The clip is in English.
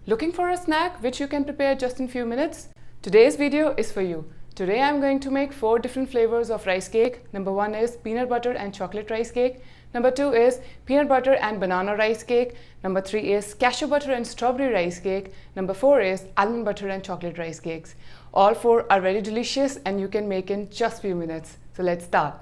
Looking for a snack which you can prepare just in few minutes? Today's video is for you. Today I'm going to make 4 different flavors of rice cake. Number 1 is peanut butter and chocolate rice cake. Number 2 is peanut butter and banana rice cake. Number 3 is cashew butter and strawberry rice cake. Number 4 is almond butter and chocolate rice cakes. All 4 are very delicious and you can make in just few minutes. So let's start.